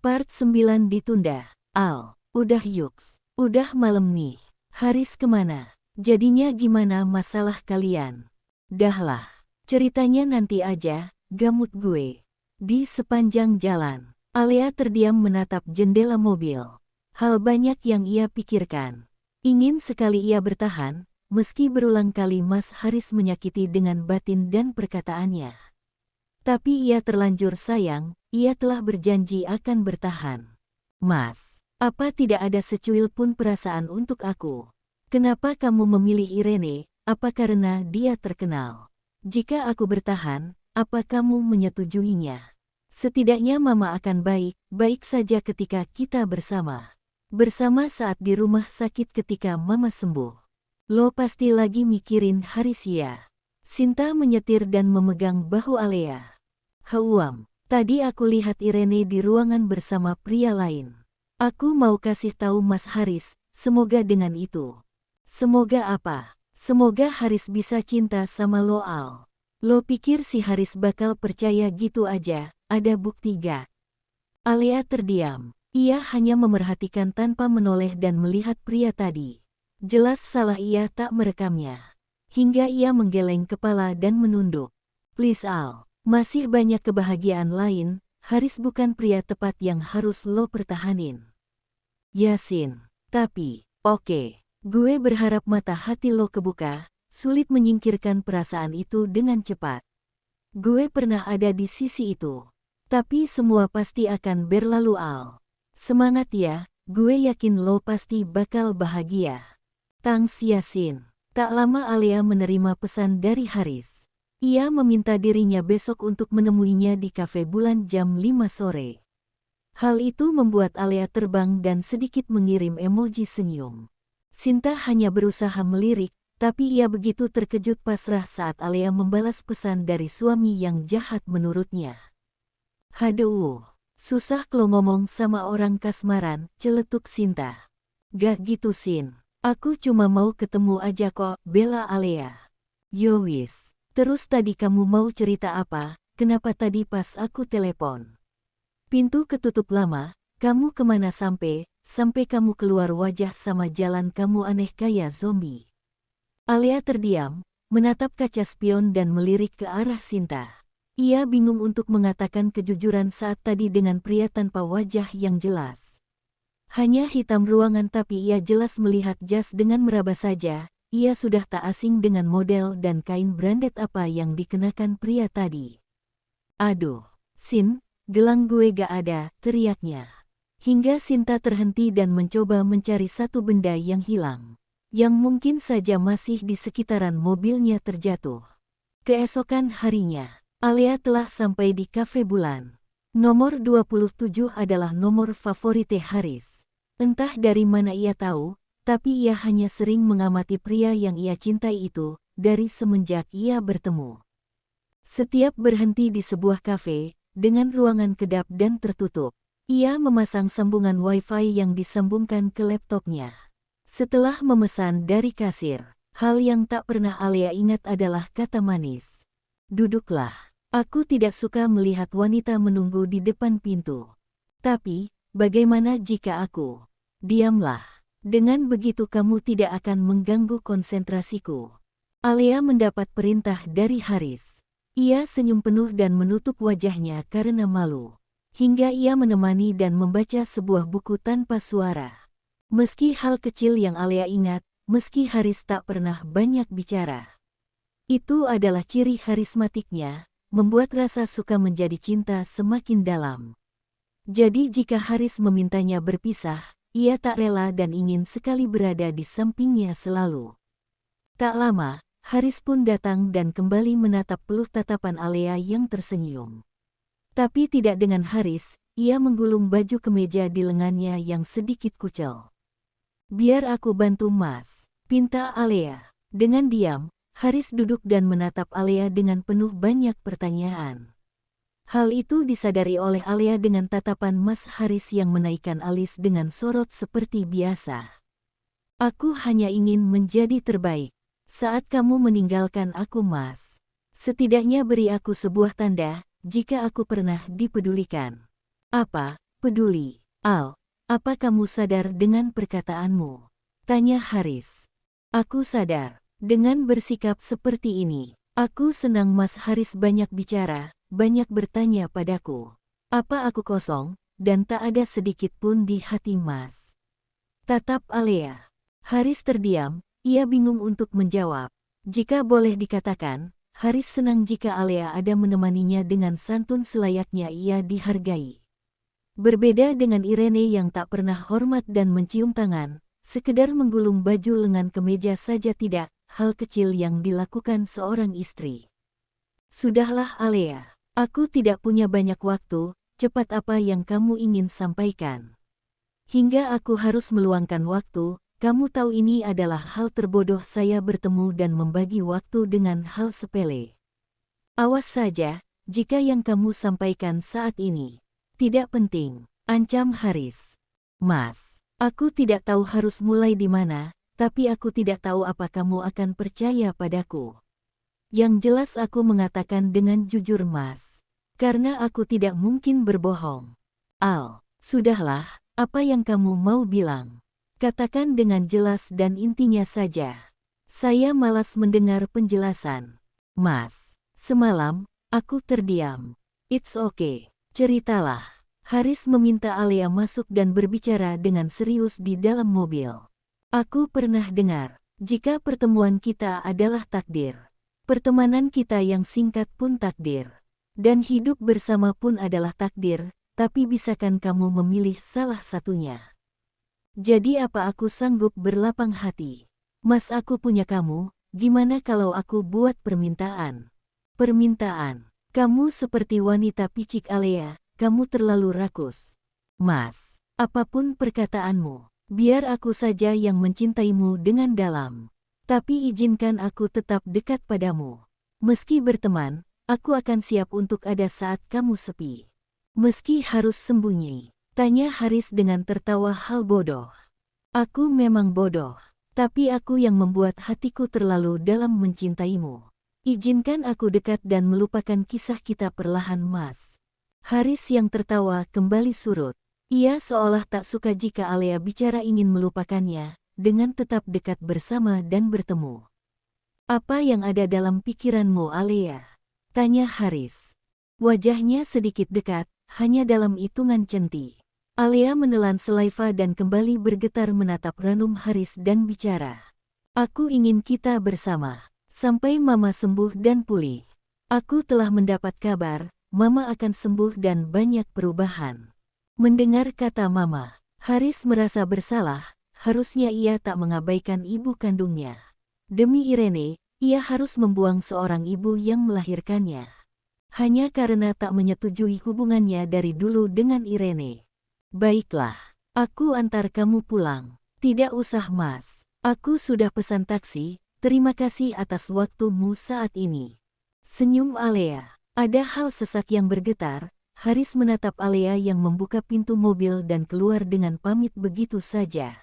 Part 9 ditunda. Al, udah yuks. Udah malam nih. Haris kemana? Jadinya gimana masalah kalian? Dahlah. Ceritanya nanti aja, gamut gue. Di sepanjang jalan, Alia terdiam menatap jendela mobil. Hal banyak yang ia pikirkan. Ingin sekali ia bertahan, meski berulang kali Mas Haris menyakiti dengan batin dan perkataannya. Tapi ia terlanjur sayang, ia telah berjanji akan bertahan. Mas, apa tidak ada secuil pun perasaan untuk aku? Kenapa kamu memilih Irene? Apa karena dia terkenal? Jika aku bertahan, apa kamu menyetujuinya? Setidaknya mama akan baik-baik saja ketika kita bersama. Bersama saat di rumah sakit ketika mama sembuh. Lo pasti lagi mikirin Haris ya? Sinta menyetir dan memegang bahu Alia. Heuam, tadi aku lihat Irene di ruangan bersama pria lain. Aku mau kasih tahu Mas Haris, semoga dengan itu. Semoga apa? Semoga Haris bisa cinta sama lo Al. Lo pikir si Haris bakal percaya gitu aja, ada bukti gak? Alia terdiam. Ia hanya memerhatikan tanpa menoleh dan melihat pria tadi. Jelas salah ia tak merekamnya. Hingga ia menggeleng kepala dan menunduk. Please Al. Masih banyak kebahagiaan lain, Haris bukan pria tepat yang harus lo pertahanin. Yasin, tapi, oke, gue berharap mata hati lo kebuka, sulit menyingkirkan perasaan itu dengan cepat. Gue pernah ada di sisi itu. Tapi semua pasti akan berlalu Al. Semangat ya, gue yakin lo pasti bakal bahagia. Thanks Yasin. Tak lama Alia menerima pesan dari Haris. Ia meminta dirinya besok untuk menemuinya di kafe Bulan jam 5 sore. Hal itu membuat Alia terbang dan sedikit mengirim emoji senyum. Sinta hanya berusaha melirik, tapi ia begitu terkejut pasrah saat Alia membalas pesan dari suami yang jahat menurutnya. Haduh, susah kalau ngomong sama orang kasmaran, celetuk Sinta. Gak gitu Sin, aku cuma mau ketemu aja kok, bela Alia. Yowis. Terus tadi kamu mau cerita apa? Kenapa tadi pas aku telepon? Pintu ketutup lama, kamu kemana sampai kamu keluar wajah sama jalan kamu aneh kayak zombie. Alia terdiam, menatap kaca spion dan melirik ke arah Sinta. Ia bingung untuk mengatakan kejujuran saat tadi dengan pria tanpa wajah yang jelas. Hanya hitam ruangan tapi ia jelas melihat jas dengan meraba saja. Ia sudah tak asing dengan model dan kain branded apa yang dikenakan pria tadi. Aduh, Sin, gelang gue gak ada, teriaknya. Hingga Sinta terhenti dan mencoba mencari satu benda yang hilang. Yang mungkin saja masih di sekitaran mobilnya terjatuh. Keesokan harinya, Alia telah sampai di kafe Bulan. Nomor 27 adalah nomor favorit Haris. Entah dari mana ia tahu, tapi ia hanya sering mengamati pria yang ia cintai itu, dari semenjak ia bertemu. Setiap berhenti di sebuah kafe, dengan ruangan kedap dan tertutup, ia memasang sambungan wifi yang disambungkan ke laptopnya. Setelah memesan dari kasir, hal yang tak pernah Alia ingat adalah kata manis. Duduklah, aku tidak suka melihat wanita menunggu di depan pintu. Tapi, bagaimana jika aku? Diamlah. Dengan begitu kamu tidak akan mengganggu konsentrasiku. Alia mendapat perintah dari Haris. Ia senyum penuh dan menutup wajahnya karena malu. Hingga ia menemani dan membaca sebuah buku tanpa suara. Meski hal kecil yang Alia ingat, meski Haris tak pernah banyak bicara. Itu adalah ciri karismatiknya, membuat rasa suka menjadi cinta semakin dalam. Jadi jika Haris memintanya berpisah, ia tak rela dan ingin sekali berada di sampingnya selalu. Tak lama, Haris pun datang dan kembali menatap peluh tatapan Alia yang tersenyum. Tapi tidak dengan Haris, ia menggulung baju kemeja di lengannya yang sedikit kucel. Biar aku bantu Mas, pinta Alia. Dengan diam, Haris duduk dan menatap Alia dengan penuh banyak pertanyaan. Hal itu disadari oleh Alia dengan tatapan Mas Haris yang menaikkan alis dengan sorot seperti biasa. Aku hanya ingin menjadi terbaik. Saat kamu meninggalkan aku Mas, setidaknya beri aku sebuah tanda, jika aku pernah dipedulikan. Apa, peduli. Al, apa kamu sadar dengan perkataanmu? Tanya Haris. Aku sadar. Dengan bersikap seperti ini, aku senang Mas Haris banyak bicara, banyak bertanya padaku. Apa aku kosong, dan tak ada sedikit pun di hati Mas? Tatap Alea. Haris terdiam, ia bingung untuk menjawab. Jika boleh dikatakan, Haris senang jika Alea ada menemaninya dengan santun selayaknya ia dihargai. Berbeda dengan Irene yang tak pernah hormat dan mencium tangan, sekedar menggulung baju lengan kemeja saja tidak, hal kecil yang dilakukan seorang istri. Sudahlah Alea, aku tidak punya banyak waktu, cepat apa yang kamu ingin sampaikan. Hingga aku harus meluangkan waktu, kamu tahu ini adalah hal terbodoh saya bertemu dan membagi waktu dengan hal sepele. Awas saja, jika yang kamu sampaikan saat ini tidak penting, ancam Haris. Mas, aku tidak tahu harus mulai di mana, tapi aku tidak tahu apa kamu akan percaya padaku. Yang jelas aku mengatakan dengan jujur Mas, karena aku tidak mungkin berbohong. Al, sudahlah, apa yang kamu mau bilang? Katakan dengan jelas dan intinya saja. Saya malas mendengar penjelasan. Mas, semalam, aku terdiam. It's okay. Ceritalah. Haris meminta Alea masuk dan berbicara dengan serius di dalam mobil. Aku pernah dengar, jika pertemuan kita adalah takdir. Pertemanan kita yang singkat pun takdir. Dan hidup bersama pun adalah takdir, tapi bisakan kamu memilih salah satunya? Jadi apa aku sanggup berlapang hati? Mas aku punya kamu, gimana kalau aku buat permintaan? Permintaan? Kamu seperti wanita picik Alea, kamu terlalu rakus. Mas, apapun perkataanmu, biar aku saja yang mencintaimu dengan dalam. Tapi izinkan aku tetap dekat padamu. Meski berteman, aku akan siap untuk ada saat kamu sepi. Meski harus sembunyi, tanya Haris dengan tertawa hal bodoh. Aku memang bodoh, tapi aku yang membuat hatiku terlalu dalam mencintaimu. Izinkan aku dekat dan melupakan kisah kita perlahan Mas. Haris yang tertawa kembali surut. Ia seolah tak suka jika Alea bicara ingin melupakannya, dengan tetap dekat bersama dan bertemu. Apa yang ada dalam pikiranmu Alea? Tanya Haris. Wajahnya sedikit dekat, hanya dalam hitungan centi. Alea menelan selaiva dan kembali bergetar menatap ranum Haris dan bicara. Aku ingin kita bersama. Sampai Mama sembuh dan pulih. Aku telah mendapat kabar, Mama akan sembuh dan banyak perubahan. Mendengar kata Mama, Haris merasa bersalah, harusnya ia tak mengabaikan ibu kandungnya. Demi Irene, ia harus membuang seorang ibu yang melahirkannya. Hanya karena tak menyetujui hubungannya dari dulu dengan Irene. Baiklah, aku antar kamu pulang. Tidak usah Mas, aku sudah pesan taksi. Terima kasih atas waktumu saat ini. Senyum Alea. Ada hal sesak yang bergetar. Haris menatap Alea yang membuka pintu mobil dan keluar dengan pamit begitu saja.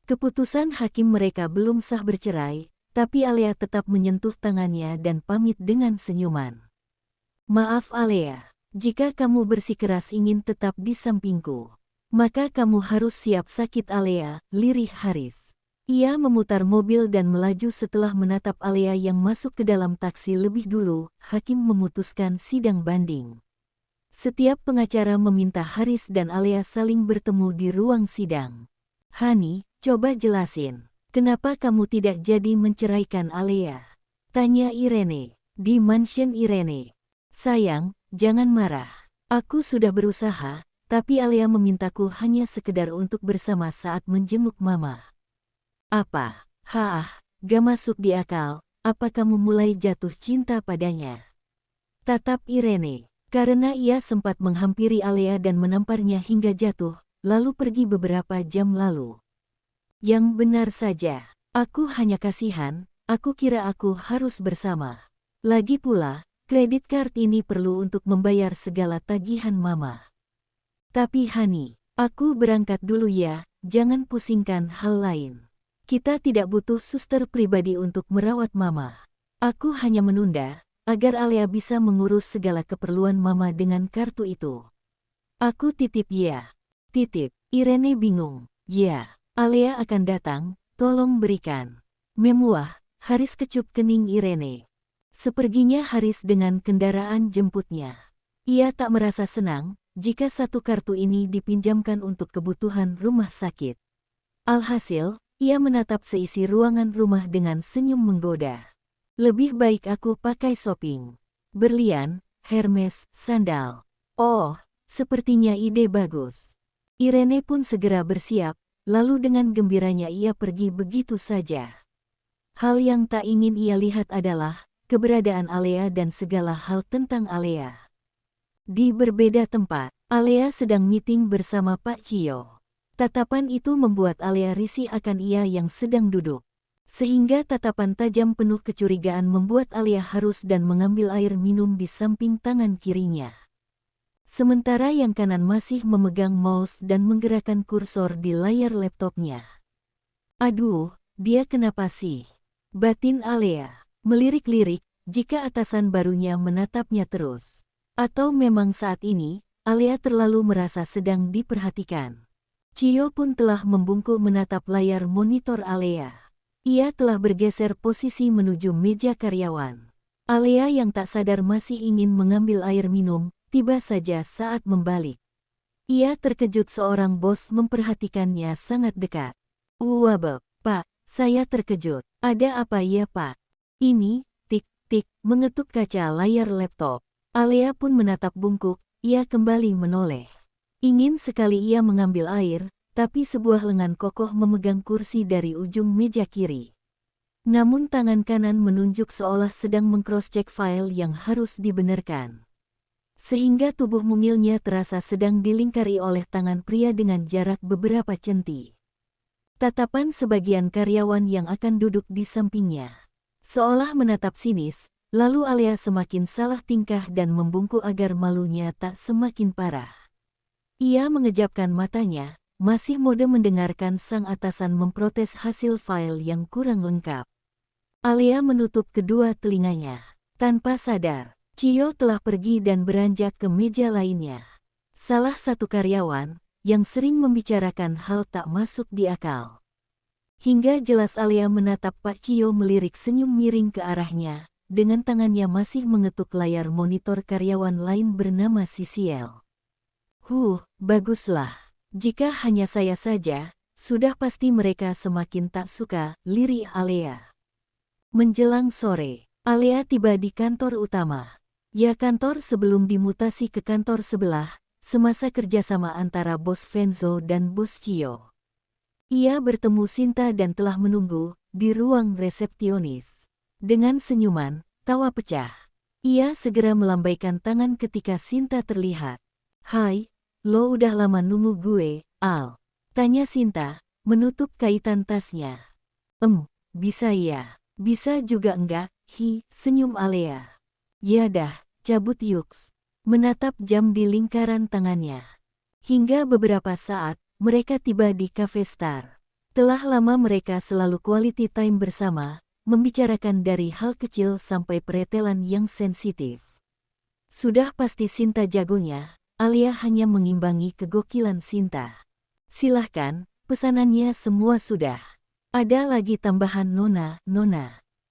Keputusan hakim mereka belum sah bercerai, tapi Alea tetap menyentuh tangannya dan pamit dengan senyuman. Maaf Alea, jika kamu bersikeras ingin tetap di sampingku, maka kamu harus siap sakit Alea, lirih Haris. Ia memutar mobil dan melaju setelah menatap Alea yang masuk ke dalam taksi lebih dulu. Hakim memutuskan sidang banding. Setiap pengacara meminta Haris dan Alea saling bertemu di ruang sidang. Hani, coba jelasin, kenapa kamu tidak jadi menceraikan Alea? Tanya Irene, di mansion Irene. Sayang, jangan marah. Aku sudah berusaha, tapi Alea memintaku hanya sekedar untuk bersama saat menjenguk Mama. Apa? Gak masuk di akal, apa kamu mulai jatuh cinta padanya? Tatap Irene, karena ia sempat menghampiri Alea dan menamparnya hingga jatuh, lalu pergi beberapa jam lalu. Yang benar saja, aku hanya kasihan, aku kira aku harus bersama. Lagi pula, kredit card ini perlu untuk membayar segala tagihan Mama. Tapi Hani, aku berangkat dulu ya, jangan pusingkan hal lain. Kita tidak butuh suster pribadi untuk merawat Mama. Aku hanya menunda, agar Alea bisa mengurus segala keperluan Mama dengan kartu itu. Aku titip ya. Titip. Irene bingung. Ya, Alea akan datang, tolong berikan. Memuah, Haris kecup kening Irene. Seperginya Haris dengan kendaraan jemputnya. Ia tak merasa senang jika satu kartu ini dipinjamkan untuk kebutuhan rumah sakit. Alhasil, ia menatap seisi ruangan rumah dengan senyum menggoda. Lebih baik aku pakai shopping. Berlian, Hermes, sandal. Oh, sepertinya ide bagus. Irene pun segera bersiap, lalu dengan gembiranya ia pergi begitu saja. Hal yang tak ingin ia lihat adalah keberadaan Alea dan segala hal tentang Alea. Di berbeda tempat, Alea sedang meeting bersama Pak Cio. Tatapan itu membuat Alea risih akan ia yang sedang duduk. Sehingga tatapan tajam penuh kecurigaan membuat Alea harus dan mengambil air minum di samping tangan kirinya. Sementara yang kanan masih memegang mouse dan menggerakkan kursor di layar laptopnya. Aduh, dia kenapa sih? Batin Alea melirik-lirik jika atasan barunya menatapnya terus. Atau memang saat ini, Alea terlalu merasa sedang diperhatikan. Cio pun telah membungkuk menatap layar monitor Alea. Ia telah bergeser posisi menuju meja karyawan. Alea yang tak sadar masih ingin mengambil air minum, tiba saja saat membalik. Ia terkejut seorang bos memperhatikannya sangat dekat. Wabab, Pak, saya terkejut. Ada apa ya Pak? Ini, tik-tik, mengetuk kaca layar laptop. Alea pun menatap bungkuk, ia kembali menoleh. Ingin sekali ia mengambil air, tapi sebuah lengan kokoh memegang kursi dari ujung meja kiri. Namun tangan kanan menunjuk seolah sedang mengcross-check file yang harus dibenarkan. Sehingga tubuh mungilnya terasa sedang dilingkari oleh tangan pria dengan jarak beberapa centi. Tatapan sebagian karyawan yang akan duduk di sampingnya. Seolah menatap sinis, lalu Alea semakin salah tingkah dan membungkuk agar malunya tak semakin parah. Ia mengejapkan matanya, masih mode mendengarkan sang atasan memprotes hasil file yang kurang lengkap. Alea menutup kedua telinganya. Tanpa sadar, Cio telah pergi dan beranjak ke meja lainnya. Salah satu karyawan, yang sering membicarakan hal tak masuk di akal. Hingga jelas Alea menatap Pak Cio melirik senyum miring ke arahnya, dengan tangannya masih mengetuk layar monitor karyawan lain bernama Sisiel. Baguslah. Jika hanya saya saja, sudah pasti mereka semakin tak suka, lirih Alea. Menjelang sore, Alea tiba di kantor utama. Ya kantor sebelum dimutasi ke kantor sebelah, semasa kerjasama antara Bos Venzo dan Bos Cio. Ia bertemu Sinta dan telah menunggu di ruang resepsionis. Dengan senyuman, tawa pecah. Ia segera melambaikan tangan ketika Sinta terlihat. Hai. Lo udah lama nunggu gue, Al. Tanya Sinta, menutup kaitan tasnya. Bisa ya. Bisa juga enggak, senyum Alea. Ya dah, cabut yuks. Menatap jam di lingkaran tangannya. Hingga beberapa saat, mereka tiba di Cafe Star. Telah lama mereka selalu quality time bersama, membicarakan dari hal kecil sampai peretelan yang sensitif. Sudah pasti Sinta jagonya. Alea hanya mengimbangi kegokilan Sinta. Silahkan, pesanannya semua sudah. Ada lagi tambahan nona?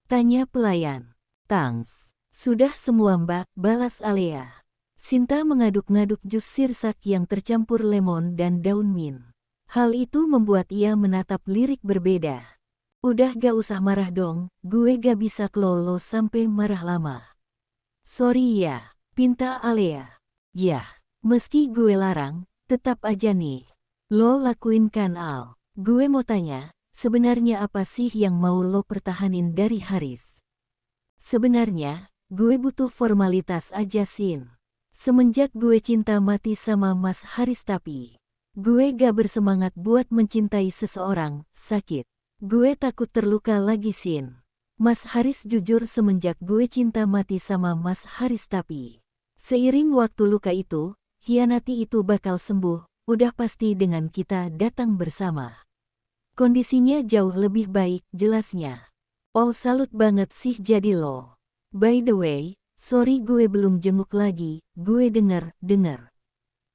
Tanya pelayan. Thanks. Sudah semua mbak, balas Alea. Sinta mengaduk-ngaduk jus sirsak yang tercampur lemon dan daun mint. Hal itu membuat ia menatap lirik berbeda. Udah gak usah marah dong, gue gak bisa kelolo sampai marah lama. Sorry ya, pinta Alea. Yah. Meski gue larang, tetap aja nih. Lo lakuin kan Al. Gue mau tanya, sebenarnya apa sih yang mau lo pertahanin dari Haris? Sebenarnya, gue butuh formalitas aja Sin. Semenjak gue cinta mati sama Mas Haris tapi gue gak bersemangat buat mencintai seseorang, sakit. Gue takut terluka lagi Sin. Mas Haris jujur semenjak gue cinta mati sama Mas Haris tapi seiring waktu luka itu, hianati itu bakal sembuh, udah pasti dengan kita datang bersama. Kondisinya jauh lebih baik, jelasnya. Oh salut banget sih jadi lo. By the way, sorry gue belum jenguk lagi, gue denger.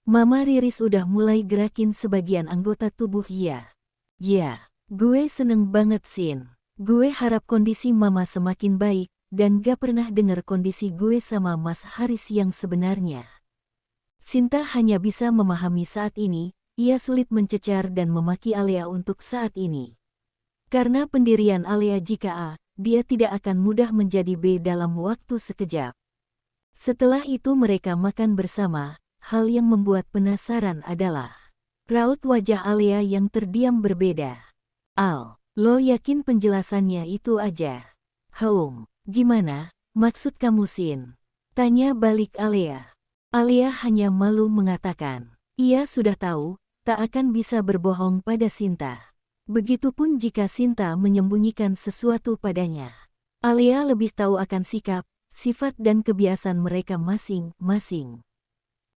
Mama Riris udah mulai gerakin sebagian anggota tubuh ya. Ya, gue seneng banget Sin. Gue harap kondisi Mama semakin baik, dan gak pernah denger kondisi gue sama Mas Haris yang sebenarnya. Sinta hanya bisa memahami saat ini, ia sulit mencecar dan memaki Alea untuk saat ini. Karena pendirian Alea jika A, dia tidak akan mudah menjadi B dalam waktu sekejap. Setelah itu mereka makan bersama, hal yang membuat penasaran adalah raut wajah Alea yang terdiam berbeda. Al, lo yakin penjelasannya itu aja? Gimana, maksud kamu Sin? Tanya balik Alea. Alea hanya malu mengatakan, ia sudah tahu, tak akan bisa berbohong pada Sinta. Begitupun jika Sinta menyembunyikan sesuatu padanya. Alea lebih tahu akan sikap, sifat dan kebiasaan mereka masing-masing.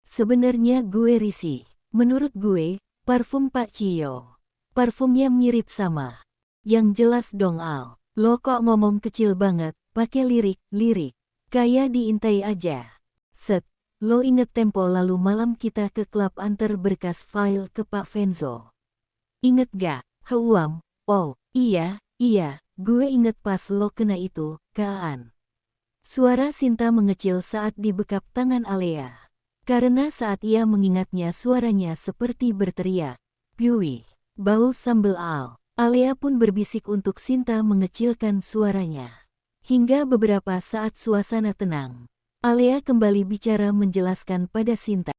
Sebenarnya gue risih. Menurut gue, parfum Pak Cio. Parfumnya mirip sama. Yang jelas dong Al, lo kok ngomong kecil banget, pakai lirik. Kayak diintai aja. Set, lo inget tempo lalu malam kita ke klub antar berkas file ke Pak Venzo. Inget gak? Oh, iya, gue inget pas lo kena itu, Kaan. Suara Sinta mengecil saat dibekap tangan Alea. Karena saat ia mengingatnya suaranya seperti berteriak. Piwi, bau sambal Al. Alea pun berbisik untuk Sinta mengecilkan suaranya. Hingga beberapa saat suasana tenang. Alea kembali bicara menjelaskan pada Sinta.